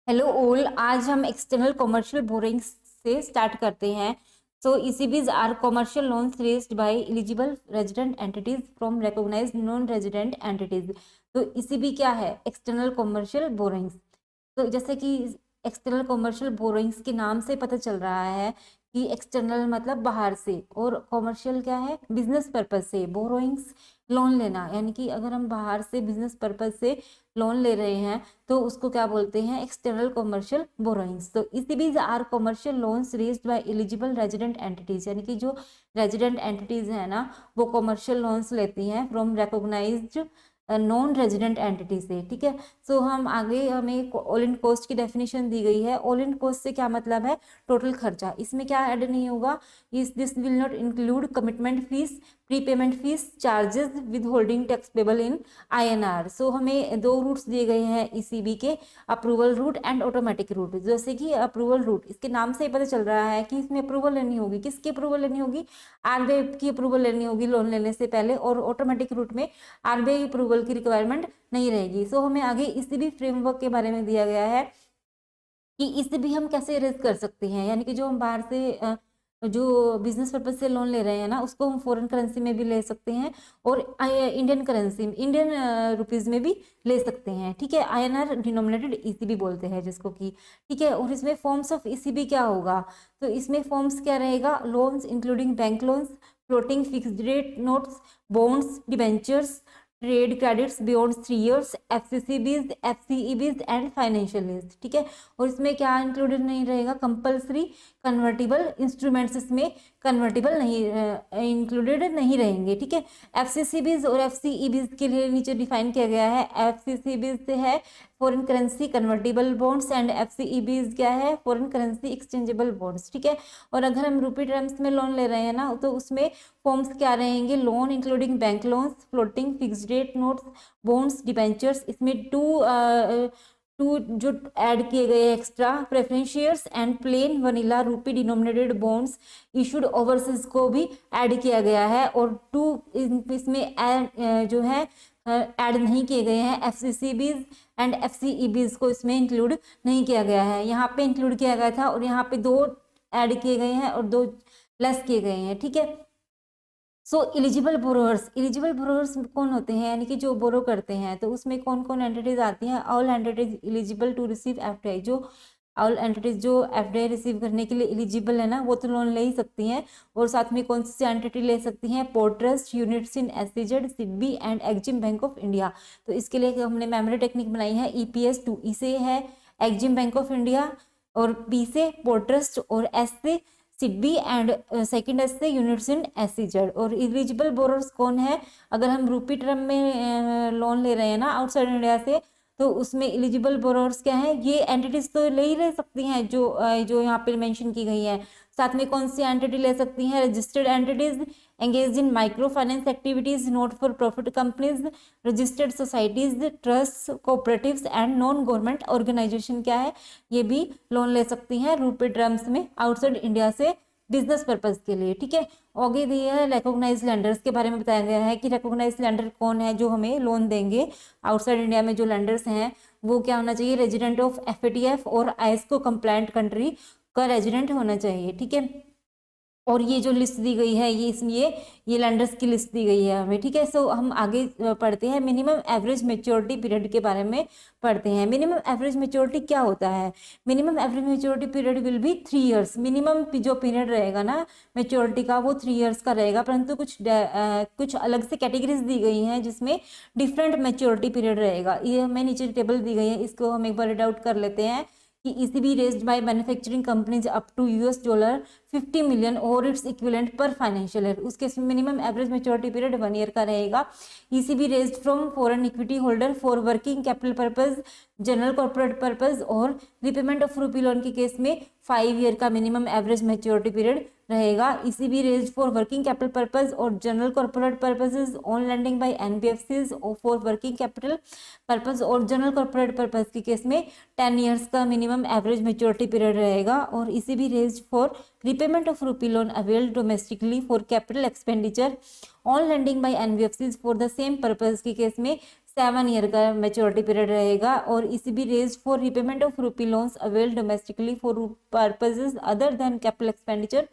Hello all, आज हम external commercial borrowings से स्टार्ट करते हैं। So ECBs are commercial loans raised by eligible resident entities from recognised non resident entities. तो ECB क्या है? External commercial borrowings. तो जैसे कि एक्सटर्नल कॉमर्शियल बोरोइंग्स के नाम से पता चल रहा है कि एक्सटर्नल मतलब बाहर से, और कॉमर्शियल क्या है? बिजनेस पर्पज से। बोरोइंग्स लोन लेना, यानी कि अगर हम बाहर से बिजनेस पर्पज से लोन ले रहे हैं तो उसको क्या बोलते हैं? External commercial borrowings. तो ECBs are commercial loans raised by eligible resident entities, यानी कि जो रेजिडेंट एंटिटीज है ना, वो कॉमर्शियल लोन्स लेती हैं from recognised non resident entity से। ठीक है। सो हम आगे, हमें ऑल इन कॉस्ट की डेफिनेशन दी गई है। ऑल इन कॉस्ट से क्या मतलब है? टोटल खर्चा। इसमें क्या ऐड नहीं होगा? This will not include commitment fees, prepayment fees, charges, withholding tax payable in INR. So हमें दो रूट्स दिए गए हैं ईसीबी के, approval route and automatic route. जैसे कि अप्रूवल रूट, इसके नाम से ही पता चल रहा है कि इसमें अप्रूवल लेनी होगी। किसकी अप्रूवल लेनी होगी? आरबीआई की अप्रूवल लेनी होगी लोन लेने से पहले। और ऑटोमेटिक रूट में आरबीआई अप्रूवल की रिक्वायरमेंट नहीं रहेगी। सो हमें आगे ईसीबी फ्रेमवर्क के बारे में दिया गया है कि इसे भी हम कैसे रेज कर सकते हैं, यानी कि जो हम बाहर से जो बिजनेस पर्पज से लोन ले रहे हैं ना, उसको हम फॉरेन करेंसी में भी ले सकते हैं और इंडियन करेंसी, इंडियन रुपीज में भी ले सकते हैं। ठीक है। आईएनआर डिनोमिनेटेड ईसीबी बोलते हैं जिसको कि। ठीक है। और इसमें फॉर्म्स ऑफ ईसीबी क्या होगा? तो इसमें फॉर्म्स क्या रहेगा? Loans including bank loans, floating fixed rate notes, bonds, debentures, trade credits beyond 3 years, FCCBs, FCEBs and financial lease. ठीक है। और इसमें क्या इंक्लूडेड नहीं रहेगा? कंपल्सरी कन्वर्टिबल इंस्ट्रूमेंट्स इसमें कन्वर्टिबल नहीं इंक्लूडेड नहीं रहेंगे। ठीक है। एफसीसीबीज और एफसीईबीज के लिए नीचे डिफाइन किया गया है। एफसीसीबीज से है foreign currency convertible bonds and FCEBs क्या है? Foreign currency exchangeable bonds. ठीक है। और अगर हम रुपी टर्म्स में लोन ले रहे हैं ना, तो उसमें फॉर्म्स क्या रहेंगे? Loan including bank loans, floating fixed rate notes, bonds, debentures. इसमें टू जो ऐड किए गए extra, preference shares and plane vanilla रूपी डिनोमिनेटेड बॉन्ड्स इशूड ओवरसीज को भी ऐड किया गया है। और टू इसमें जो है ऐड नहीं किए गए हैं, एफसीसीबीज एंड एफसीईबीज को इसमें इंक्लूड नहीं किया गया है। यहाँ पे इंक्लूड किया गया था और यहाँ पे दो ऐड किए गए हैं और दो लेस किए गए हैं। ठीक है। सो एलिजिबल बोरोअर्स कौन होते हैं? यानी कि जो बोरो करते हैं, तो उसमें कौन कौन एंटिटीज आती हैं? All entities eligible to receive FDI. जो ऑल एंटिटीज जो एफडीआई रिसीव करने के लिए एलिजिबल है ना, वो तो लोन ले ही सकती हैं। और साथ में कौन सी एंटिटी ले सकती हैं? Port trust, units in SEZ, SIDBI and EXIM bank of India. तो इसके लिए हमने मेमोरी टेक्निक बनाई है। ईपीएस 2, ई से है एक्जिम बैंक ऑफ इंडिया, और बी से पोर्ट ट्रस्ट, और एस से सिडबी एंड सेकंड एस से यूनिट्स इन एसईजेड। और एलिजिबल बोरोर्स कौन है? अगर हम रूपी टर्म में लोन ले रहे हैं ना आउटसाइड इंडिया से, तो उसमें एलिजिबल बोरोर्स क्या है? ये एंटिटीज तो ले ही ले सकती हैं जो यहाँ पे मेंशन की गई है। साथ में कौन सी एंटिटी ले सकती हैं? Registered entities engage in micro finance activities, not for profit companies, registered societies, trust, cooperatives and non government organisation क्या है? ये भी लोन ले सकती हैं रूपी टर्म्स में आउटसाइड इंडिया से बिजनेस पर्पज के लिए। ठीक है। आगे दिया है रिकॉग्नाइज लैंडर्स के बारे में बताया गया है कि रिकॉग्नाइज लैंडर कौन है जो हमें लोन देंगे। आउटसाइड इंडिया में जो लैंडर्स हैं वो क्या होना चाहिए? रेजिडेंट ऑफ एफएटीएफ और आईएसओ कंप्लायंट कंट्री का रेजिडेंट होना चाहिए। ठीक है। और ये जो लिस्ट दी गई है, ये इसमें ये लैंडर्स की लिस्ट दी गई है हमें। ठीक है। सो हम आगे पढ़ते हैं मिनिमम एवरेज मेच्योरिटी पीरियड के बारे में पढ़ते हैं। मिनिमम एवरेज मेच्योरिटी क्या होता है? Minimum average maturity period will be 3 years। Minimum जो पीरियड रहेगा ना मेच्योरिटी का, वो 3 years का रहेगा। परंतु कुछ अलग से कैटेगरीज दी गई हैं जिसमें डिफरेंट मेच्योरिटी पीरियड रहेगा। ये हमें नीचे टेबल दी गई है, इसको हम एक बार रीड आउट कर लेते हैं कि ECB raised by manufacturing companies up to $50 million और its equivalent per financial year. उसके minimum average maturity period 1 year का रहेगा। ECB raised from foreign equity holder for working capital purpose, general corporate purpose और repayment of rupee loan के case में 5 year का minimum average maturity period रहेगा। ECB raised for working capital purpose और general corporate purposes on lending by NBFCs for working capital purpose और general corporate purpose के case में 10 years का minimum average maturity period रहेगा। और ECB raised for repayment of rupee loan availed domestically for capital expenditure on lending by NBFCs for the same purpose के case में 7 year का maturity period रहेगा। और ECB raise for repayment of rupee loans avail domestically for purposes other than capital expenditure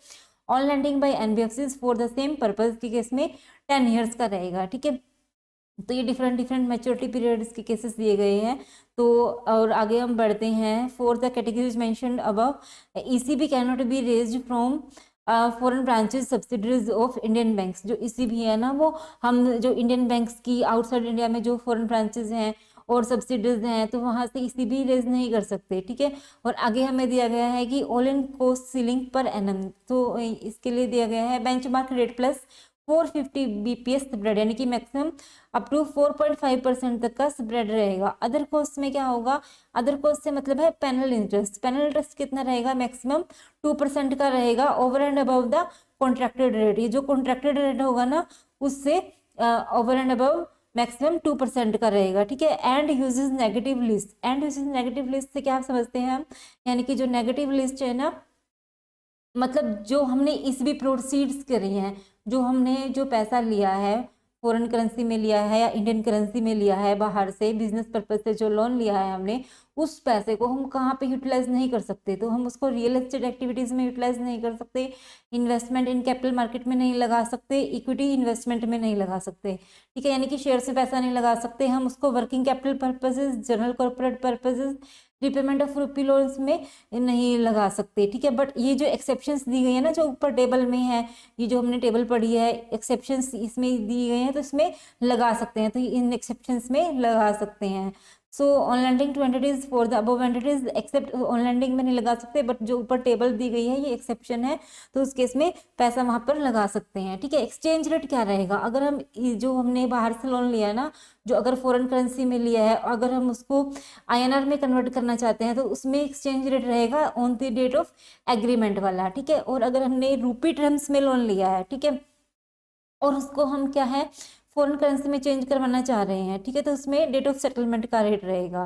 on lending by NBFCs for the same purpose के case में 10 years का रहेगा। ठीक है, तो ये डिफरेंट डिफरेंट मैच्योरिटी पीरियड्स के केसेस दिए गए हैं। तो और आगे हम बढ़ते हैं। For the categories mentioned above, ECB can not be raised from foreign branches subsidiaries of Indian banks. जो ईसीबी है ना, वो हम जो इंडियन बैंक्स की आउटसाइड इंडिया में जो फॉरेन ब्रांचेस हैं और सब्सिडीज हैं, तो वहाँ से ईसीबी रेज नहीं कर सकते। ठीक है, और आगे हमें दिया गया है कि all in cost ceiling per annum, तो इसके लिए दिया गया है benchmark rate plus 450 BPS spread, यानी कि मैक्सिमम अप टू 4.5% तक का स्प्रेड रहेगा। अदर कॉस्ट में क्या होगा, अदर कॉस्ट से मतलब है पेनल इंटरेस्ट। पेनल इंटरेस्ट कितना रहेगा, मैक्सिमम 2% का रहेगा over and above the contracted rate. ये जो कॉन्ट्रैक्टेड रेट होगा ना, उससे ओवर एंड अबव मैक्सिमम 2% का रहेगा। ठीक है, and uses negative list. And uses negative list से क्या आप समझते हैं हम, यानी कि जो नेगेटिव लिस्ट है ना, मतलब जो हमने ईसीबी प्रोसीड्स करी हैं, जो हमने जो पैसा लिया है फॉरेन करेंसी में लिया है या इंडियन करेंसी में लिया है बाहर से, बिजनेस पर्पज से जो लोन लिया है हमने, उस पैसे को हम कहाँ पे यूटिलाइज नहीं कर सकते। तो हम उसको रियल एस्टेट एक्टिविटीज़ में यूटिलाइज नहीं कर सकते, इन्वेस्टमेंट इन कैपिटल मार्केट में नहीं लगा सकते, इक्विटी इन्वेस्टमेंट में नहीं लगा सकते। ठीक है, यानी कि शेयर से पैसा नहीं लगा सकते हम उसको, working capital purposes, general corporate purposes, repayment of rupee loans में नहीं लगा सकते। ठीक है, बट ये जो एक्सेप्शंस दी गई है ना, जो ऊपर टेबल में है, ये जो हमने टेबल पढ़ी है, एक्सेप्शंस इसमें दी गए हैं, तो इसमें लगा सकते हैं, तो इन एक्सेप्शंस में लगा सकते हैं। So on lending to entities for the above entities except, on lending में नहीं लगा सकते, बट जो ऊपर टेबल दी गई है ये एक्सेप्शन है, तो उस केस में पैसा वहां पर लगा सकते हैं। ठीक है, एक्सचेंज रेट क्या रहेगा, अगर हम जो हमने बाहर से लोन लिया है ना, जो अगर फॉरेन करेंसी में लिया है, अगर हम उसको आईएनआर में कन्वर्ट करना चाहते हैं, तो उसमें एक्सचेंज रेट रहेगा on the date of agreement वाला। ठीक है, और अगर हमने रूपी टर्म्स में लोन लिया है, ठीक है, और उसको हम क्या है फॉरेन करेंसी में चेंज करवाना चाह रहे हैं, ठीक है, तो उसमें डेट ऑफ सेटलमेंट का रेट रहेगा।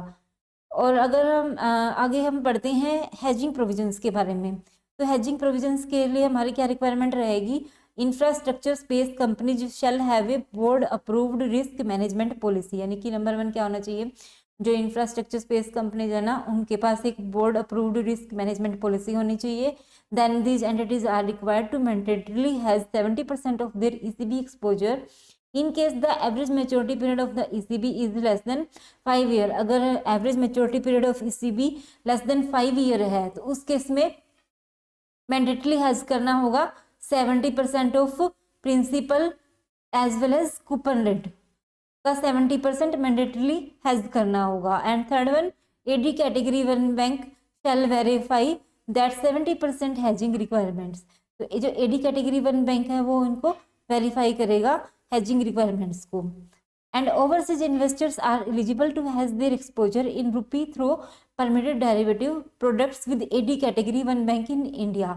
और अगर हम आगे हम पढ़ते हैं हेजिंग प्रोविजंस के बारे में, तो हेजिंग प्रोविजंस के लिए हमारी क्या रिक्वायरमेंट रहेगी, infrastructure space companies shall have a board approved risk management policy, यानी कि नंबर 1 क्या होना चाहिए, जो इंफ्रास्ट्रक्चर स्पेस कंपनीज है ना, उनके पास एक board approved risk management policy होनी चाहिए। Then these entities are required to mandatorily hedge 70% of their ECB exposure in case the average maturity period of the ECB is less than 5 year. अगर average maturity period of ECB less than 5 year है, तो उस case में मैंडेटली hedge करना होगा 70% of principal as well as coupon rate का 70% mandatorily hedge करना होगा। And third one, AD category 1 bank shall verify that 70% hedging requirements. तो ये जो एडी कैटेगरी 1 बैंक है, वो इनको वेरीफाई करेगा hedging requirements को। and overseas investors are eligible to hedge their exposure in rupee through permitted derivative products with AD category 1 bank in India।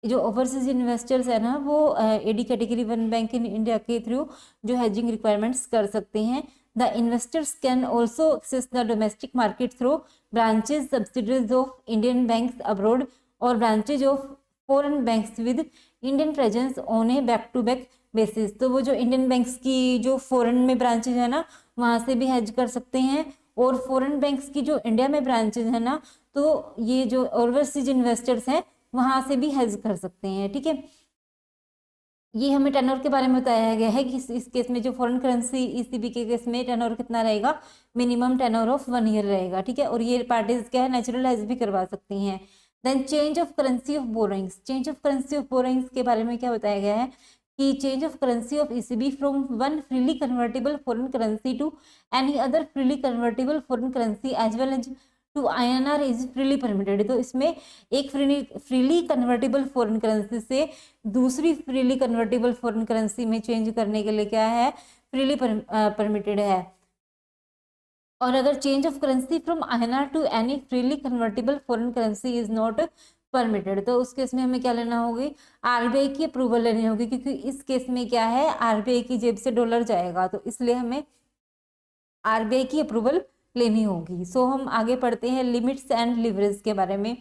जो overseas investors है ना, वो AD category 1 bank in India के through जो hedging requirements कर सकते हैं। The investors can also access the domestic market through branches subsidiaries of Indian banks abroad और branches of foreign banks with Indian presence on a back to back basis. तो वो जो Indian banks की जो foreign में branches है ना, वहाँ से भी हेज कर सकते हैं, और फॉरेन बैंक्स की जो इंडिया में ब्रांचेज है ना, तो ये जो ओवरसीज इन्वेस्टर्स हैं वहाँ से भी हेज कर सकते हैं। ठीक है, ये हमें टेनर के बारे में बताया गया है कि इस केस में जो फॉरेन करेंसी ईसीबी के केस में टेनर कितना रहेगा, मिनिमम टेनर ऑफ 1 ईयर रहेगा। ठीक है, और ये पार्टीज क्या है, नेचुरल हेज भी करवा सकती हैं। Then change of currency of borrowings. Change of currency of borrowings के बारे में क्या बताया गया है कि change of currency of ECB from one freely convertible foreign currency to any other freely convertible foreign currency as well as to INR is freely permitted. तो इसमें एक फ्रीली कन्वर्टेबल फॉरेन करेंसी से दूसरी फ्रीली कन्वर्टेबल फॉरेन करेंसी में change करने के लिए क्या है, फ्रीली परमिटेड है। और अगर change of currency from INR to any freely convertible foreign currency is not permitted, तो उस केस में हमें क्या लेना होगी, आरबीआई की अप्रूवल लेनी होगी, क्योंकि इस केस में क्या है, आरबीआई की जेब से डॉलर जाएगा, तो इसलिए हमें आरबीआई की अप्रूवल लेनी होगी। सो हम आगे पढ़ते हैं लिमिट्स एंड लिवरेज के बारे में।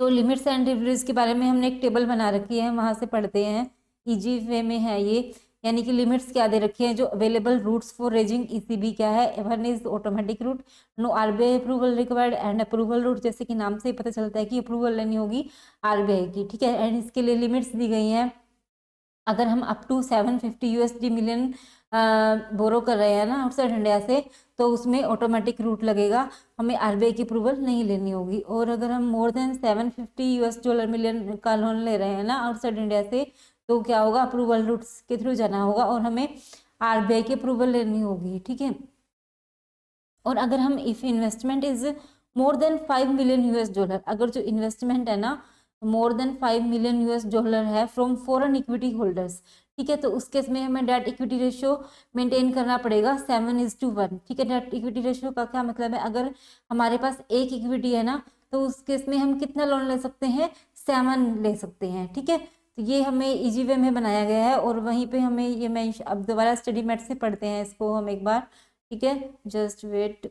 तो लिमिट्स एंड लिवरेज के बारे में हमने एक टेबल बना रखी है, वहां से पढ़ते हैं, इजी वे में है ये यानी कि लिमिट्स क्या दे रखी हैं, जो available routes for raising ECB क्या है, one is automatic route, no RBI approval required, and approval route जैसे कि नाम से ही पता चलता है कि अप्रूवल लेनी होगी आरबीआई की, ठीक है। एंड इसके लिए लिमिट्स दी गई हैं, अगर हम अप टू 750 USD मिलियन बोरो कर रहे हैं ना आउटसाइड इंडिया से, तो उसमें ऑटोमेटिक रूट लगेगा, हमें आरबीआई की अप्रूवल नहीं लेनी होगी। और अगर हम मोर देन 750 US डॉलर का लोन ले रहे हैं ना आउटसाइड इंडिया से, तो क्या होगा, अप्रूवल रूट्स के थ्रू जाना होगा और हमें आरबीआई की अप्रूवल लेनी होगी, ठीक है। और अगर हम if investment is more then 5 million US dollar, अगर जो इन्वेस्टमेंट है ना more than 5 million US dollar है फ्रॉम फॉरेन इक्विटी होल्डर्स, ठीक है, तो उस केस में हमें डेट इक्विटी रेशियो मेंटेन करना पड़ेगा 7:1, ठीक है। डेट इक्विटी रेशियो का क्या मतलब है, अगर हमारे पास एक इक्विटी है ना, तो उस केस में हम कितना लोन ले सकते हैं, 7 ले सकते हैं, ठीक है। तो ये हमें इजी वे में बनाया गया है, और वहीं पे हमें ये मैं अब दोबारा स्टडी मेट से पढ़ते हैं इसको हम एक बार, ठीक है, जस्ट वेट।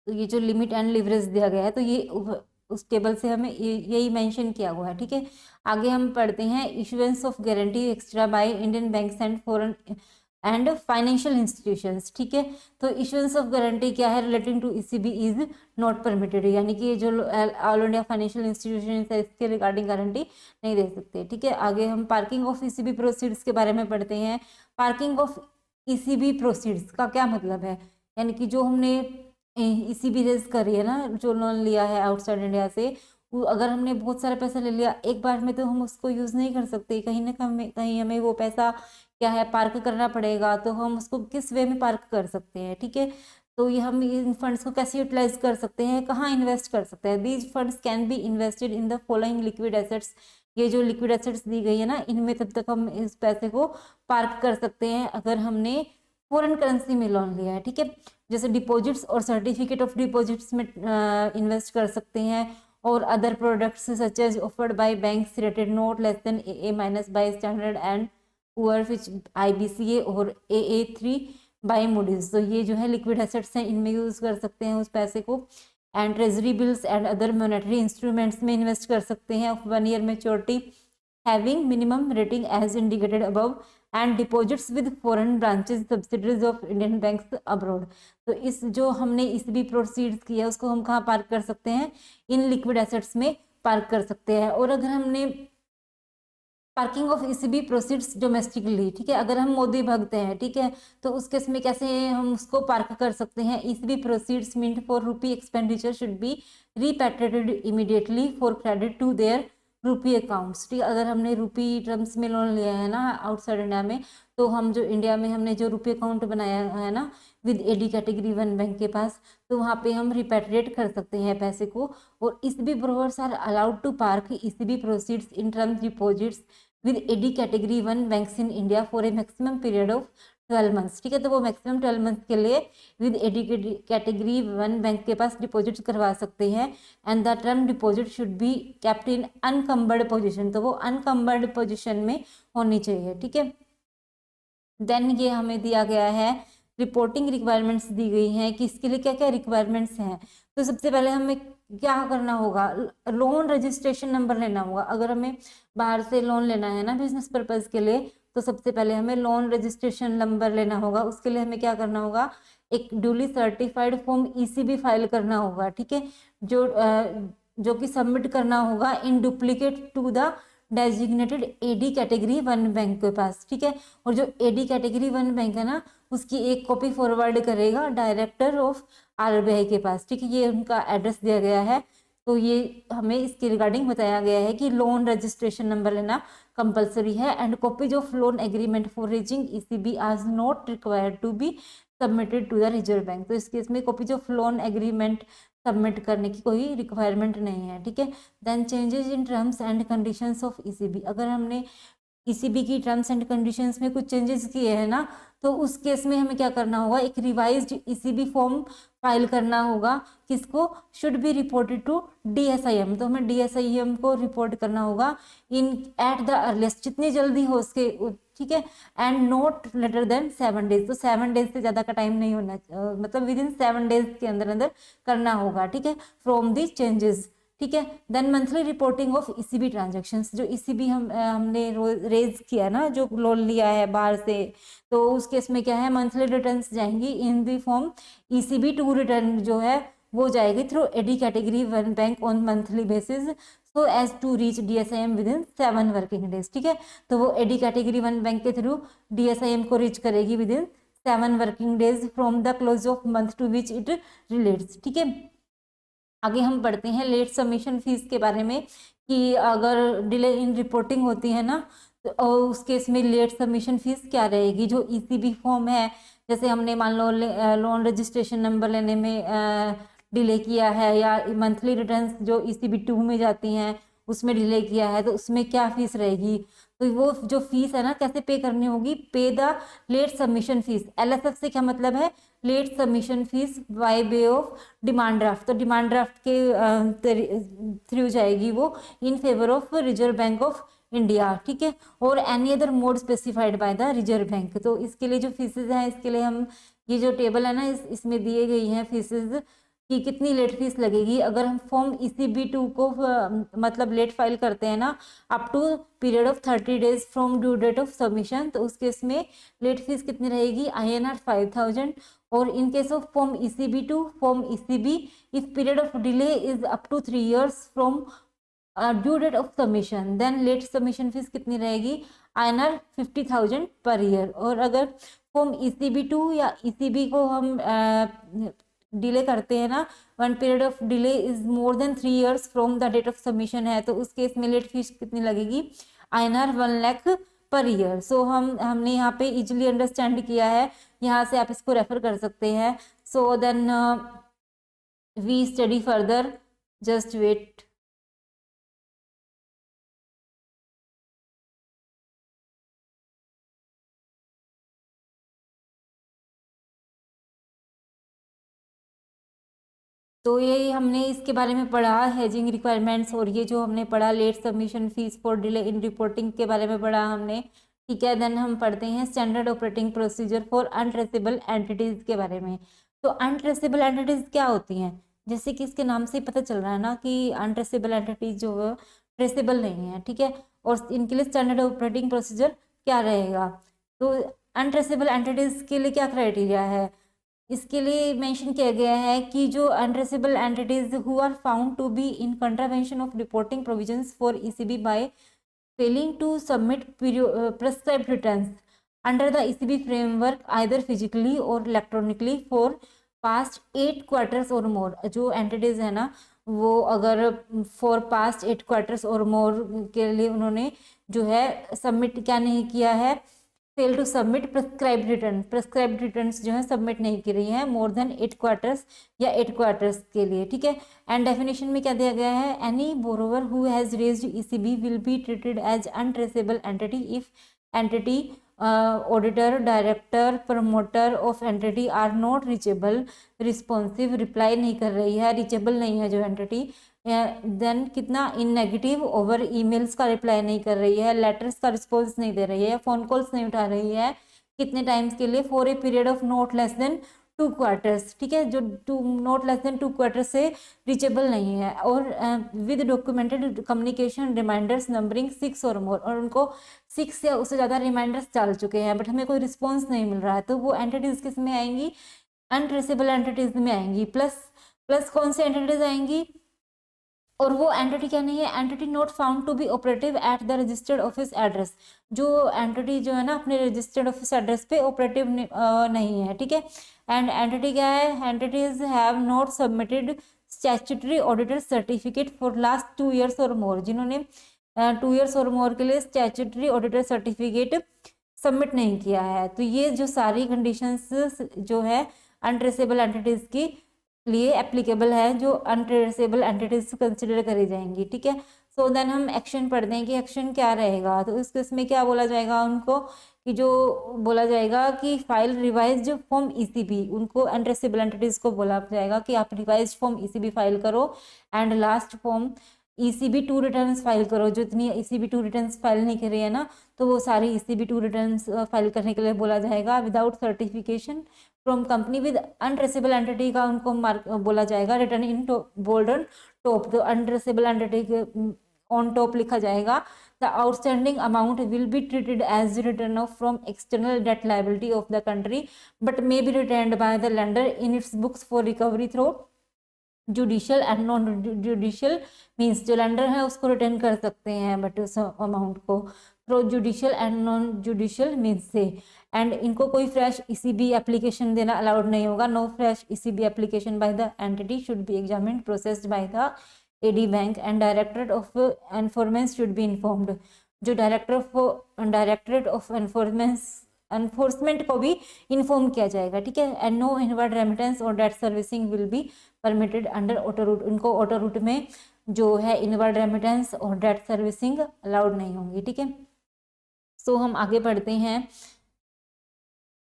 तो ये जो लिमिट एंड लिवरेज दिया गया है, तो ये उस टेबल से हमें यही मेंशन किया हुआ है, ठीक है। आगे हम पढ़ते हैं issuance of guarantee extra by Indian banks and foreign and financial institutions, ठीक है। तो इशुएंस ऑफ गारंटी क्या है, relating to ECB is not permitted, यानी कि जो ऑल इंडिया फाइनेंशियल इंस्टीट्यूशन है इसके रिगार्डिंग गारंटी नहीं दे सकते, ठीक है। आगे हम पार्किंग ऑफ ईसीबी प्रोसीड्स के बारे में पढ़ते हैं। पार्किंग ऑफ ईसीबी प्रोसीड्स का क्या मतलब है, यानी कि जो हमने ईसीबी रेज करी है ना, जो लोन लिया है आउटसाइड इंडिया से, अगर हमने बहुत सारा पैसा ले लिया एक बार में, तो हम उसको यूज़ नहीं कर सकते, कहीं ना कहीं हमें वो पैसा क्या है पार्क करना पड़ेगा, तो हम उसको किस वे में पार्क कर सकते हैं, ठीक है। तो ये हम इन फंड्स को कैसे यूटिलाइज कर सकते हैं, कहाँ इन्वेस्ट कर सकते हैं, these funds can be invested in the following liquid assets, ये जो लिक्विड एसेट्स दी गई है ना, इनमें तब तक हम इस पैसे को पार्क कर सकते हैं अगर हमने फॉरेन करेंसी में लोन लिया है, ठीक है। जैसे डिपॉजिट्स और सर्टिफिकेट ऑफ डिपॉजिट्स में इन्वेस्ट कर सकते हैं, और other products such as offered by banks rated not less than AA- by standard and poor which IBCA और AA3 बाय मूडीज। तो ये जो है लिक्विड एसेट्स हैं, इनमें यूज़ कर सकते हैं उस पैसे को। And treasury bills and other monetary instruments में इन्वेस्ट कर सकते हैं of 1 year maturity having minimum rating as indicated above and deposits with foreign branches subsidiaries of Indian banks abroad। तो इस जो हमने इस भी प्रोसीड्स किया उसको हम कहाँ पार्क कर सकते हैं, इन लिक्विड एसेट्स में पार्क कर सकते हैं। और अगर हमने parking of ECB proceeds domestically, ठीक है, अगर हम मोदी भगते हैं, ठीक है, तो उस केस में कैसे हम उसको पार्क कर सकते हैं, ECB proceeds meant for rupee expenditure should be repatriated immediately for credit to their rupee accounts, ठीक है। अगर हमने रूपी टर्म्स में लोन लिया है ना आउटसाइड इंडिया में, तो हम जो इंडिया में हमने जो रूपी अकाउंट बनाया है ना विद एडी कैटेगरी 1 बैंक के पास, तो वहाँ पे हम रिपैट्रिएट कर सकते हैं पैसे को। और ECB borrowers are allowed to park ECB proceeds in terms deposits with AD category 1 banks in India for a maximum period of 12 months, ठीक है। तो वो मैक्सिमम 12 मंथ्स के लिए विद एडी कैटेगरी 1 बैंक के पास डिपॉजिट करवा सकते हैं। And the term deposit should be kept in unencumbered position, तो वो अनकम्बर्ड पोजीशन में होनी चाहिए, ठीक है। देन ये हमें दिया गया है रिपोर्टिंग रिक्वायरमेंट्स दी गई हैं कि इसके लिए क्या क्या रिक्वायरमेंट्स हैं। तो सबसे पहले हमें क्या करना होगा, लोन रजिस्ट्रेशन नंबर लेना होगा। अगर हमें बाहर से लोन लेना है ना बिजनेस पर्पज के लिए, तो सबसे पहले हमें लोन रजिस्ट्रेशन नंबर लेना होगा। उसके लिए हमें क्या करना होगा, एक duly certified form ECB file करना होगा, ठीक है, जो कि सबमिट करना होगा in duplicate to the designated AD category 1 bank के पास, ठीक है। और जो एडी कैटेगरी 1 बैंक है ना, उसकी एक कॉपी फॉरवर्ड करेगा डायरेक्टर ऑफ आरबीआई के पास, ठीक है। ये उनका एड्रेस दिया गया है। तो ये हमें इसके रिगार्डिंग बताया गया है कि लोन रजिस्ट्रेशन नंबर लेना कंपलसरी है। And copies of loan agreement for raising ECB are not required to be submitted to the reserve bank. तो इस केस में copies of loan agreement submit करने की कोई रिक्वायरमेंट नहीं है, ठीक है। Then changes in terms and conditions of ECB, अगर हमने ईसीबी की टर्म्स एंड कंडीशंस में कुछ चेंजेस किए हैं ना, तो उस केस में हमें क्या करना होगा, एक रिवाइज्ड ईसीबी फॉर्म फाइल करना होगा। किसको, should be reported to DSIM, तो हमें DSIM को रिपोर्ट करना होगा इन एट द अर्लीस्ट, जितनी जल्दी हो सके, ठीक है। And not later than 7 days, तो 7 डेज से ज़्यादा का टाइम नहीं होना, मतलब विद इन 7 डेज के अंदर अंदर करना होगा, ठीक है, फ्रॉम दी चेंजेस, ठीक है। Then monthly reporting of ECB transactions, जो ईसीबी हमने रेज किया ना, जो लोन लिया है बाहर से, तो उस केस में क्या है, मंथली रिटर्न्स जाएंगी in the form ECB two return जो है वो जाएगी through AD category one bank on monthly basis so as to reach DSIM within 7 working days. ठीक है, तो वो एडी कैटेगरी वन बैंक के थ्रू डीएसआईएम को रीच करेगी within 7 working days from the close of month to which it relates. ठीक है, आगे हम पढ़ते हैं लेट सबमिशन फीस के बारे में, कि अगर डिले इन रिपोर्टिंग होती है ना, तो उस केस में लेट सबमिशन फीस क्या रहेगी। जो ईसीबी फॉर्म है, जैसे हमने मान लो लोन रजिस्ट्रेशन नंबर लेने में डिले किया है, या मंथली रिटर्न्स जो ईसीबी 2 में जाती हैं उसमें डिले किया है, तो उसमें क्या फीस रहेगी। तो वो जो फीस है ना, कैसे पे करनी होगी, pay the late submission fee. LSF से क्या मतलब है, late submission fee by way of demand draft. तो डिमांड ड्राफ्ट के थ्रू जाएगी वो in favour of reserve bank of India. ठीक है, और any other mode specified by the reserve bank. तो इसके लिए जो फीसेज हैं, इसके लिए हम ये जो टेबल है ना, इसमें दिए गई हैं फीसेज कि कितनी लेट फीस लगेगी। अगर हम फॉर्म ईसीबी 2 को मतलब लेट फाइल करते हैं ना, up to period of 30 days from due date of submission, तो उस केस में लेट फीस कितनी रहेगी, INR 5000। और in case of form ECB 2, form ECB if period of delay is up to 3 years from due date of submission, then late submission fee कितनी रहेगी, INR 50,000 per year. और अगर form ECB 2 या ECB को हम delay करते हैं ना, when period of delay is more than 3 years from the date of submission है, तो उस केस में लेट फीस कितनी लगेगी, INR 1 लाख पर ईयर। सो हमने यहाँ पे इजिली अंडरस्टैंड किया है, यहाँ से आप इसको रेफर कर सकते हैं। So then we study further, just wait. तो ये हमने इसके बारे में पढ़ा, हेजिंग रिक्वायरमेंट्स, और ये जो हमने पढ़ा late submission fee for delay in reporting के बारे में पढ़ा हमने। ठीक है, देन हम पढ़ते हैं standard operating procedure for untraceable entities के बारे में। तो अनट्रेसेबल एंटिटीज क्या होती हैं, जैसे कि इसके नाम से पता चल रहा है ना कि अनट्रेसेबल एंटिटीज जो है ट्रेसेबल नहीं है। ठीक है, और इनके लिए स्टैंडर्ड ऑपरेटिंग प्रोसीजर क्या रहेगा। तो अनट्रेसेबल एंटिटीज के लिए क्या क्राइटेरिया है, इसके लिए मेंशन किया गया है कि जो untraceable entities who are found to be in contravention of reporting provisions for ECB by failing to submit prescribed returns under the ECB framework either physically और इलेक्ट्रॉनिकली फॉर पास्ट 8 क्वार्टर्स और more. जो entities है ना, वो अगर for past 8 quarters और मोर के लिए उन्होंने जो है सबमिट क्या नहीं किया है, fail to submit prescribed return, prescribed returns जो है सबमिट नहीं की रही हैं मोर देन 8 क्वार्टर्स या 8 क्वार्टर्स के लिए। ठीक है, एंड डेफिनेशन में क्या दिया गया है, any borrower who has raised ECB will be treated as untraceable entity if entity auditor, director, promoter of entity are not reachable, responsive, reply नहीं कर रही है, रीचेबल नहीं है जो एंटिटी, देन कितना इन नेगेटिव, ओवर ईमेल्स का रिप्लाई नहीं कर रही है, लेटर्स का रिस्पॉन्स नहीं दे रही है, फोन कॉल्स नहीं उठा रही है, कितने टाइम्स के लिए, for a period of not less than 2 quarters. ठीक है, जो नॉट लेस देन 2 क्वार्टर्स से रीचेबल नहीं है, और with documented communication reminders numbering 6 और मोर, और उनको 6 या उससे ज़्यादा रिमाइंडर्स डाल चुके हैं बट हमें कोई रिस्पॉन्स नहीं मिल रहा है, तो वो एंटिटीज किस में आएंगी, अनट्रेसेबल एंटिटीज में आएंगी। प्लस कौन से एंटिटीज आएंगी, और वो एंटिटी क्या नहीं है, entity not found to be operative at the registered office address. जो एंटिटी जो है ना अपने रजिस्टर्ड ऑफिस एड्रेस पे ऑपरेटिव नहीं है। ठीक है, एंड एंटिटी क्या है, entities have not submitted statutory auditor certificate for last 2 years और मोर, जिन्होंने 2 years और मोर के लिए स्टैट्यूटरी ऑडिटर सर्टिफिकेट सबमिट नहीं किया है। तो ये जो सारी कंडीशंस जो है अनट्रेसेबल एंटिटीज की लिए एप्लीकेबल है, जो अनट्रेसेबल एंटिटीज कंसिडर करी जाएंगी। ठीक है, सो देन हम एक्शन पढ़ते हैं कि एक्शन क्या रहेगा। तो इसमें क्या बोला जाएगा उनको, कि जो बोला जाएगा कि फाइल रिवाइज फॉर्म ईसीबी, उनको अनट्रेसेबल एंटिटीज को बोला जाएगा कि आप रिवाइज फॉर्म ईसीबी फाइल करो, and last form ECB two returns file करो। जो इतनी ECB टू रिटर्न्स फाइल नहीं कर रही है ना, तो वो सारी ECB टू रिटर्न्स फाइल करने के लिए बोला जाएगा। Without certification from company with untraceable entity का उनको मार्क बोला जाएगा return in bold on top. तो अनट्रेसेबल एंटिटी के ऑन टॉप लिखा जाएगा। The outstanding amount will be treated as return of from external debt liability of the country but may be returned by the lender in its books for recovery through judicial and non judicial means जो lender है उसको return कर सकते हैं but उस amount को through judicial and non judicial means से। And इनको कोई फ्रेश ECB एप्लीकेशन देना अलाउड नहीं होगा। No fresh ECB application by the entity should be examined processed by the AD bank and directorate of enforcement should be informed. जो directorate of enforcement को भी inform किया जाएगा, ठीक है। एंड नो इनवर्ड रेमिटेंस और debt servicing will be permitted under auto route. इनको auto root में जो है इनवर्ड रेमिटेंस और डेट सर्विसिंग अलाउड नहीं होंगी, ठीक है। सो हम आगे बढ़ते हैं।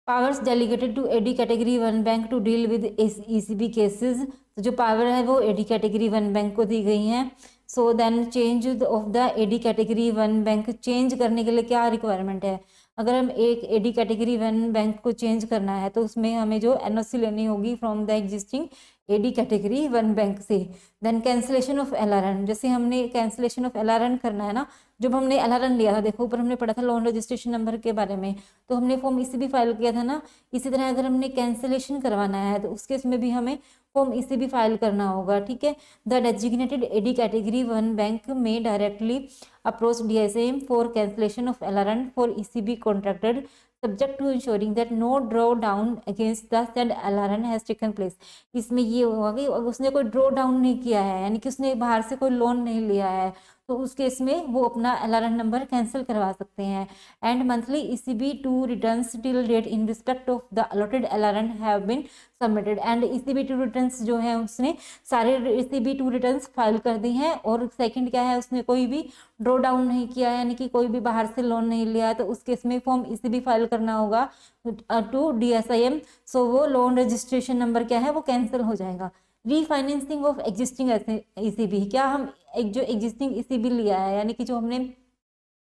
Powers delegated to AD category 1 bank to deal with ECB cases. तो जो पावर है वो AD कैटेगरी 1 बैंक को दी गई है। So then change of the AD category 1 bank, change करने के लिए क्या रिक्वायरमेंट है? अगर हम एक AD कैटेगरी 1 बैंक को चेंज करना है तो उसमें हमें जो NOC लेनी होगी from the existing AD category 1 bank से। देन कैंसिलेशन ऑफ LRN, जैसे हमने कैंसिलेशन ऑफ LRN करना है ना, जब हमने LRN लिया था, देखो ऊपर हमने पढ़ा था लोन रजिस्ट्रेशन नंबर के बारे में, तो हमने फॉर्म ECB फाइल किया था ना। इसी तरह अगर हमने कैंसिलेशन करवाना है तो उस केस में भी हमें फॉर्म ECB फाइल करना होगा, ठीक है। The designated AD category 1 bank may directly approach DSAM for cancellation of LRN for ECB contracted subject to ensuring that no drawdown against the said LRN has taken place। इसमें ये होगा कि उसने कोई ड्रॉ डाउन नहीं किया है, यानी कि उसने बाहर से कोई लोन नहीं लिया है, तो उस केस में वो अपना LRN नंबर कैंसिल करवा सकते हैं। And monthly ECB two returns till date in respect of the allotted LRN have been submitted. And ECB two returns जो है उसने सारे ECB टू रिटर्न्स फाइल कर दी हैं। और सेकंड क्या है, उसने कोई भी ड्रॉ डाउन नहीं किया है, यानी कि कोई भी बाहर से लोन नहीं लिया है, तो उस केस में फॉर्म ECB फाइल करना होगा टू DSIM। सो वो लोन रजिस्ट्रेशन नंबर क्या है वो कैंसिल हो जाएगा। रीफाइनेंसिंग ऑफ एग्जिस्टिंग ECB, क्या हम एक जो एग्जिस्टिंग ECB लिया है, यानी कि जो हमने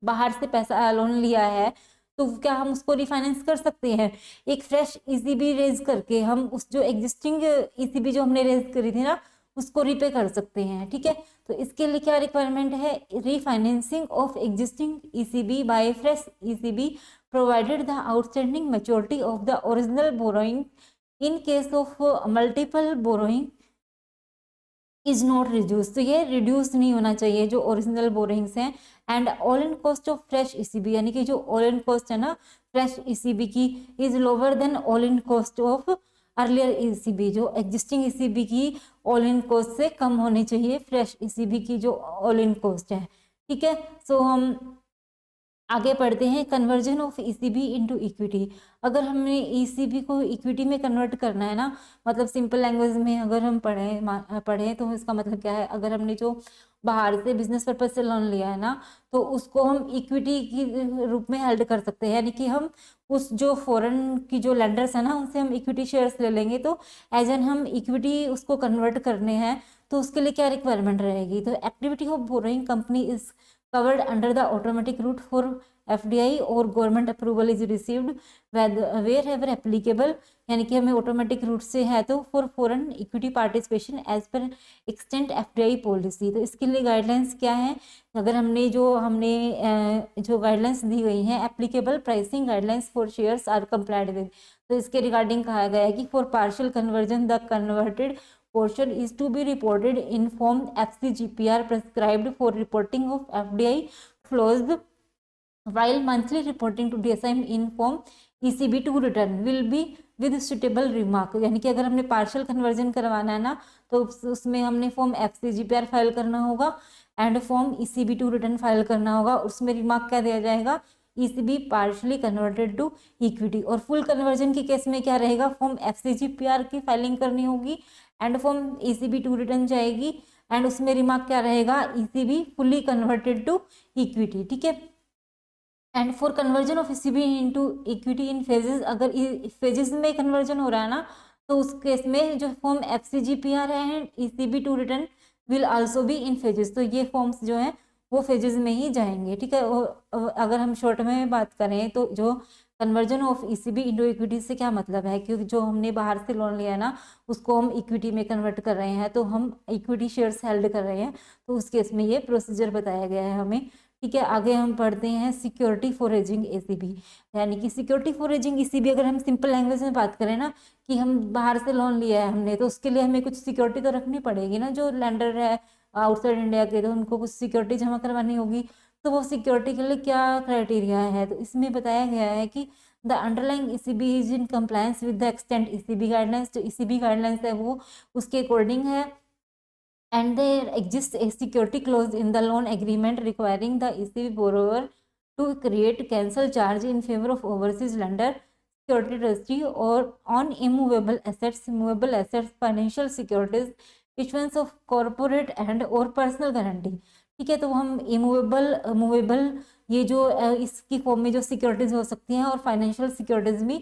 बाहर से पैसा लोन लिया है, तो क्या हम उसको रिफाइनेंस कर सकते हैं? एक फ्रेश ECB रेज करके हम उस जो एग्जिस्टिंग ECB जो हमने रेज करी थी ना उसको रिपे कर सकते हैं, ठीक है। तो इसके लिए क्या रिक्वायरमेंट है? Refinancing of existing ECB by fresh ECB provided the outstanding maturity of the original borrowing in case of multiple borrowing is not reduce. तो ये रिड्यूस नहीं होना चाहिए जो ओरिजिनल बोरिंग्स हैं। And all in cost of fresh ECB, यानी कि जो ऑल इन कॉस्ट है ना फ्रेश ECB की is lower than all in cost of earlier ECB। जो एग्जिस्टिंग ECB की ऑल इन कॉस्ट से कम होनी चाहिए फ्रेश ECB की जो ऑल इन कॉस्ट है, ठीक है। सो हम आगे पढ़ते हैं। Conversion of ECB into equity. अगर हमने ECB को इक्विटी में कन्वर्ट करना है ना, मतलब सिंपल लैंग्वेज में अगर हम पढ़ें तो इसका मतलब क्या है? अगर हमने जो बाहर से बिजनेस पर्पज से लोन लिया है ना, तो उसको हम इक्विटी के रूप में हेल्ड कर सकते हैं, यानी कि हम उस जो फॉरेन की जो लेंडर्स है ना उनसे हम इक्विटी शेयर्स ले लेंगे। तो एज एन हम इक्विटी उसको कन्वर्ट करने हैं, तो उसके लिए क्या रिक्वायरमेंट रहेगी? तो activity of borrowing company is covered under the automatic route for FDI और government approval is received wherever applicable, यानी कि हमें ऑटोमेटिक रूट से है तो for foreign equity participation as per extent FDI policy. तो इसके लिए गाइडलाइंस क्या है? अगर हमने जो गाइडलाइंस दी गई हैं, applicable pricing guidelines for shares are complied with. तो इसके रिगार्डिंग कहा गया है कि for partial conversion the converted portion is to be reported in form FCGPR prescribed for reporting of FDI flows, while monthly reporting to DSIM in form ECB to return will be with suitable remark। यानी कि अगर हमने partial conversion करवाना है ना तो उसमें हमने फॉर्म FCGPR फाइल करना होगा and form ECB two return file करना होगा। उसमें रिमार्क क्या दिया जाएगा? ECB partially converted to equity. और फुल कन्वर्जन के केस में क्या रहेगा? फॉर्म FCGPR की फाइलिंग करनी होगी and form ECB two return जाएगी एंड उसमें रिमार्क क्या रहेगा? ECB fully converted to equity, ठीक है। And for conversion of ECB into equity in phases, अगर फेजेस में कन्वर्जन हो रहा है ना तो उस केस में जो फॉर्म FCGPR है and ECB two return will also be in phases. तो ये फॉर्म्स जो हैं वो फेजेस में ही जाएंगे, ठीक है। और अगर हम शॉर्ट में बात करें तो जो conversion of ECB into equity से क्या मतलब है, क्योंकि जो हमने बाहर से लोन लिया है ना उसको हम इक्विटी में कन्वर्ट कर रहे हैं, तो हम इक्विटी शेयर्स हेल्ड कर रहे हैं, तो उस केस में ये प्रोसीजर बताया गया है हमें, ठीक है। आगे हम पढ़ते हैं सिक्योरिटी फॉर हेजिंग ईसीबी, यानी कि सिक्योरिटी फॉर हेजिंग ईसीबी अगर हम सिंपल लैंग्वेज में बात करें ना कि हम बाहर से लोन लिया है हमने, तो उसके लिए हमें कुछ सिक्योरिटी तो रखनी पड़ेगी ना, जो लैंडर है आउटसाइड इंडिया के, तो उनको कुछ सिक्योरिटी जमा करवानी होगी। तो वो सिक्योरिटी के लिए क्या क्राइटेरिया है, तो इसमें बताया गया है कि the underlying ECB is in compliance with the extent ECB guidelines. जो ईसीबी गाइडलाइंस है वो उसके अकॉर्डिंग है, and there exists a security clause in the loan agreement requiring the ECB borrower to create cancel charge in favor of overseas lender, security trustee or on immovable assets, movable assets, financial securities, issuance of corporate and or personal guarantee, ठीक है। तो हम immovable movable ये जो इसकी form में जो securities हो सकती हैं और फाइनेंशियल सिक्योरिटीज भी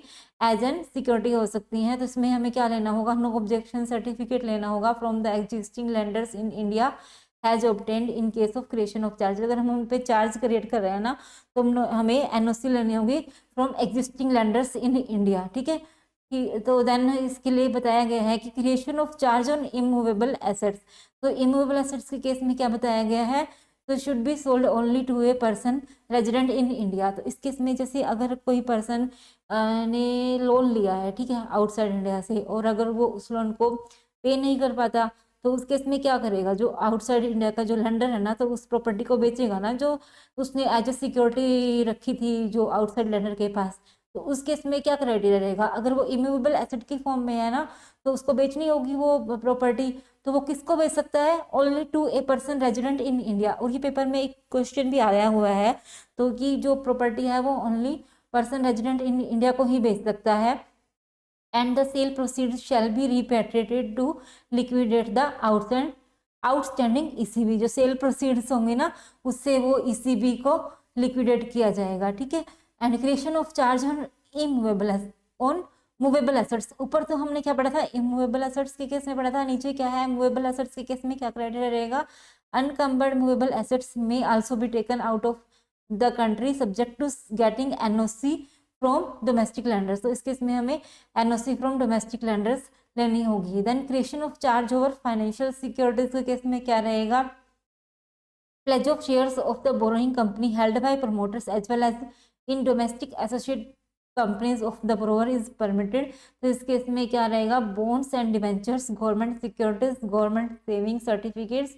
एज एन सिक्योरिटी हो सकती हैं, तो इसमें हमें क्या लेना होगा, नो ऑब्जेक्शन सर्टिफिकेट लेना होगा from the existing lenders in India has obtained in case of creation of charge. अगर हम उन पे चार्ज क्रिएट कर रहे हैं ना तो हमें एनओसी लेनी होगी from existing lenders in India, ठीक है। तो देन इसके लिए बताया गया है कि creation of charge on immovable assets, तो इमूवेबल एसेट्स के केस में क्या बताया गया है, तो should be sold only to a person resident in India. तो इस केस में जैसे अगर कोई पर्सन ने लोन लिया है, ठीक है, आउटसाइड इंडिया से, और अगर वो उस लोन को पे नहीं कर पाता तो उस केस में क्या करेगा, जो आउटसाइड इंडिया का जो लेंडर है ना, तो उस प्रॉपर्टी को बेचेगा ना जो उसने एज ए सिक्योरिटी रखी थी जो आउटसाइड लेंडर के पास। तो उस केस में क्या क्राइटेरिया रहेगा, अगर वो इमूवेबल एसेट की फॉर्म में है ना तो उसको बेचनी होगी वो प्रॉपर्टी, तो वो किसको बेच सकता है, only to a person resident in India. और ये पेपर में एक क्वेश्चन भी आया हुआ है, तो कि जो प्रॉपर्टी है वो only person resident in India को ही बेच सकता है, and the sale proceed shall be repatriated to liquidate the outstanding ECB. जो सेल प्रोसीड्स होंगे ना उससे वो ईसीबी को लिक्विडेट किया जाएगा, ठीक है। And creation of charge on immovable on movable assets, ऊपर तो हमने क्या पढ़ा था, इमूवेबल एसेट्स के केस में पढ़ा था, नीचे क्या है, मूवेबल एसेट्स के केस में क्या क्राइटेरिया रहेगा, अनकम्बर्ड मूवेबल एसेट्स में also be taken out of the country subject to getting NOC from domestic lenders. तो इस केस में हमें एनओसी फ्रॉम डोमेस्टिक लैंडर्स लेनी होगी। Then creation of charge over financial securities के केस में क्या रहेगा, pledge of shares of the borrowing company held by promoters as well as in domestic associate companies of the borrower is permitted। तो इस case में क्या रहेगा, bonds and debentures, government securities, government saving certificates,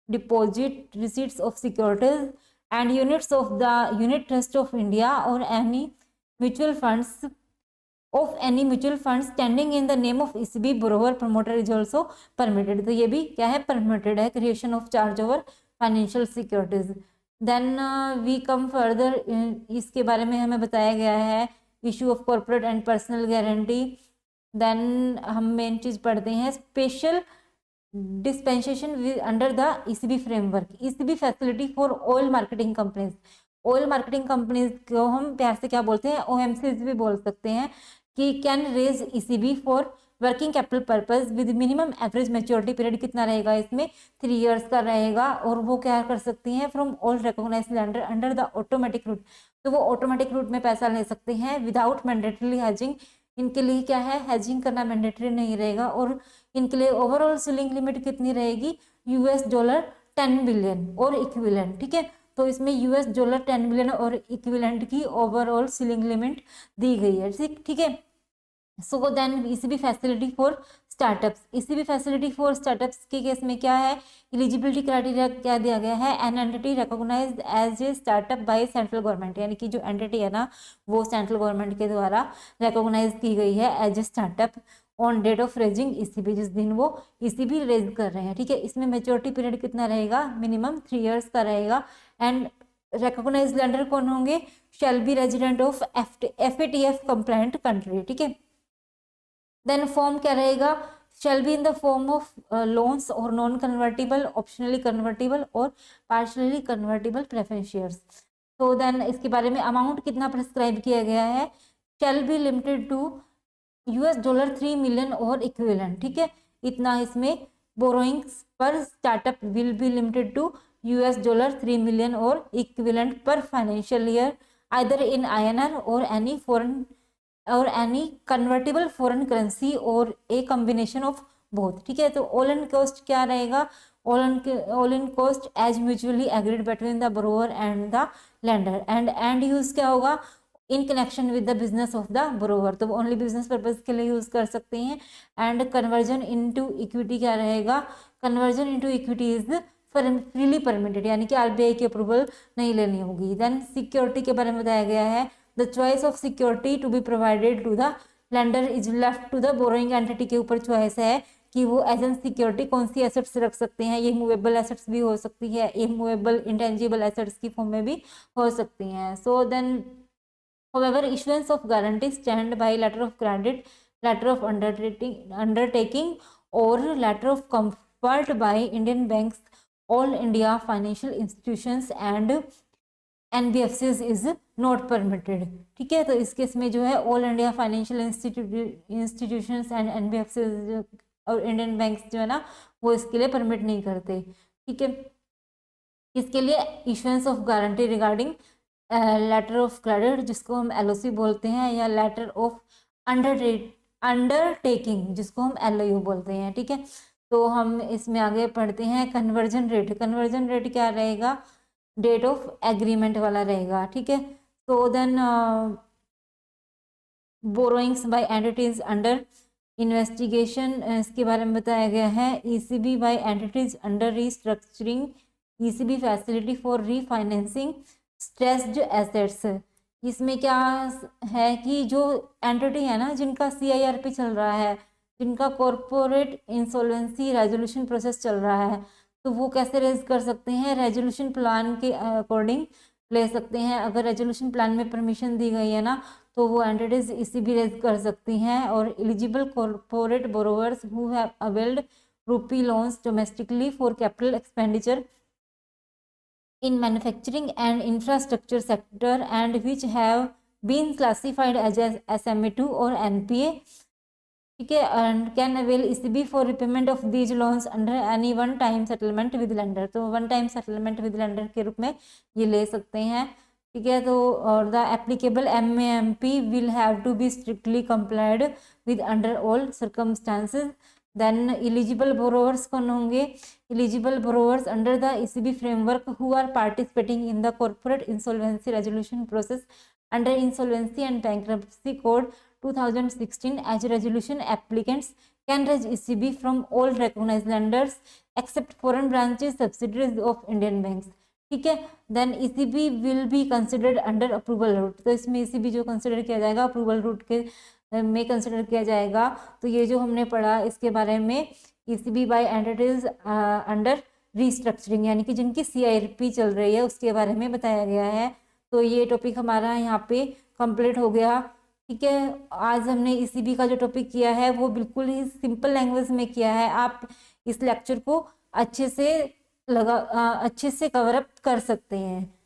deposit receipts of securities and units of the unit trust of India or any mutual funds of any mutual fund standing in the name of ECB borrower promoter is also permitted। तो ये भी क्या है, permitted है, creation of charge over financial securities. Then we come further, इसके बारे में हमें बताया गया है issue of corporate and personal guarantee. Then हम मेन चीज पढ़ते हैं special dispensation under the ECB framework, ECB facility for oil marketing companies. Oil marketing companies को हम प्यार से क्या बोलते हैं, ओएमसीज भी बोल सकते हैं, कि can raise ECB for working capital purpose with minimum average maturity period कितना रहेगा, इसमें 3 इयर्स का रहेगा, और वो क्या कर सकती हैं, from all recognised lender under the automatic route. तो वो ऑटोमेटिक रूट में पैसा ले सकते हैं विदाउट मैंडेटरी हैजिंग। इनके लिए क्या है, हैजिंग करना मैंडेटरी नहीं रहेगा। और इनके लिए ओवरऑल सीलिंग लिमिट कितनी रहेगी, $10 बिलियन और इक्विवेलेंट, ठीक है। तो इसमें $10 बिलियन और इक्विवेलेंट की ओवरऑल सीलिंग लिमिट दी गई है, ठीक है। So then ECB facility for startups, ECB facility for startups के केस में क्या है, एलिजिबिलिटी क्राइटेरिया क्या दिया गया है, an entity recognised as a startup by central government, यानी कि जो एंटिटी है ना वो सेंट्रल गवर्नमेंट के द्वारा रिकॉग्नाइज की गई है as a startup on date of raising ECB, जिस दिन वो ईसीबी रेज कर रहे हैं, ठीक है। इसमें मेच्योरिटी पीरियड कितना रहेगा, मिनिमम 3 इयर्स का रहेगा। एंड रिकॉग्नाइज्ड लेंडर कौन होंगे, shall be resident of FATF compliant country, ठीक है। देन फॉर्म क्या रहेगा, shall be in the form of loans or non convertible, optionally convertible और partially convertible preference shares। तो देन इसके बारे में अमाउंट कितना प्रिस्क्राइब किया गया है, shall be limited to $3 million और इक्विवेलेंट, ठीक है। इतना इसमें बोरोइंग्स पर startup will be limited to $3 million और equivalent per financial year either in INR और एनी कन्वर्टेबल फॉरेन करेंसी और ए कॉम्बिनेशन ऑफ बोथ। ठीक है, तो ऑल इन कॉस्ट क्या रहेगा, all in cost as mutually agreed between the borrower and the lender, and use क्या होगा, in connection with the business of the borrower, तो only business purpose के लिए यूज कर सकते हैं। एंड कन्वर्जन इनटू इक्विटी क्या रहेगा, conversion into equity is freely permitted, यानी कि RBI की अप्रूवल नहीं लेनी होगी। देन सिक्योरिटी के बारे में बताया गया है, the choice of security to be provided to the lender is left to the borrowing entity के ऊपर चॉइस है कि वो एज एन सिक्योरिटी कौन सी एसेट्स रख सकते हैं। ये मूवेबल एसेट्स भी हो सकती है, इमूवेबल इंटेंजिबल एसेट्स की फॉर्म में भी हो सकती हैं। So then however issuance of guarantee stand by letter of credit, letter of undertaking or letter of comfort by Indian banks, all India financial institutions and NBFCs is not permitted। ठीक है, तो इस case में जो है all India financial institutions and NBFCs और Indian banks जो है ना वो इसके लिए परमिट नहीं करते। ठीक है, इसके लिए issuance of guarantee regarding letter of credit जिसको हम LOC बोलते हैं, या लेटर ऑफ अंडरटेकिंग जिसको हम LOU बोलते हैं। ठीक है, तो हम इसमें आगे पढ़ते हैं कन्वर्जन रेट। कन्वर्जन रेट क्या रहेगा, डेट ऑफ एग्रीमेंट वाला रहेगा। ठीक है, तो then borrowings by entities under investigation, इसके बारे में बताया गया है। ECB by entities under restructuring, ECB facility for refinancing stressed assets. इसमें क्या है कि जो एंटिटी है ना जिनका CIRP चल रहा है, जिनका कॉरपोरेट इंसॉल्वेंसी रेजोल्यूशन प्रोसेस चल रहा है, तो वो कैसे रेज कर सकते हैं, रेजोल्यूशन प्लान के अकॉर्डिंग ले सकते हैं। अगर रेजोल्यूशन प्लान में परमिशन दी गई है ना तो वो एंटिटीज ECB रेज कर सकती हैं। और eligible corporate borrowers who have availed rupee loans domestically for capital expenditure in manufacturing and infrastructure sector and which have been classified as SMA2 or NPA, ठीक है, and can avail ECB for repayment of these loans under any one time settlement with lender। तो one time settlement with lender के रूप में ये ले सकते हैं। ठीक है, तो और the applicable MAMP will have to be strictly complied with under all circumstances। Then eligible borrowers कौन होंगे, eligible borrowers under the ECB framework who are participating in the corporate insolvency resolution process under insolvency and bankruptcy code 2016 as resolution applicants can raise ECB from all recognised lenders except foreign branches subsidiaries of Indian banks. ठीक है, then ECB will be considered under approval route. तो इसमें ECB जो consider किया जाएगा approval root के में consider किया जाएगा। तो ये जो हमने पढ़ा इसके बारे में ECB by entities under restructuring, यानी कि जिनकी CIRP चल रही है उसके बारे में बताया गया है। तो ये टॉपिक हमारा यहाँ पे कंप्लीट हो गया। ठीक है, आज हमने ECB का जो टॉपिक किया है वो बिल्कुल ही सिंपल लैंग्वेज में किया है। आप इस लेक्चर को अच्छे से कवर अप कर सकते हैं।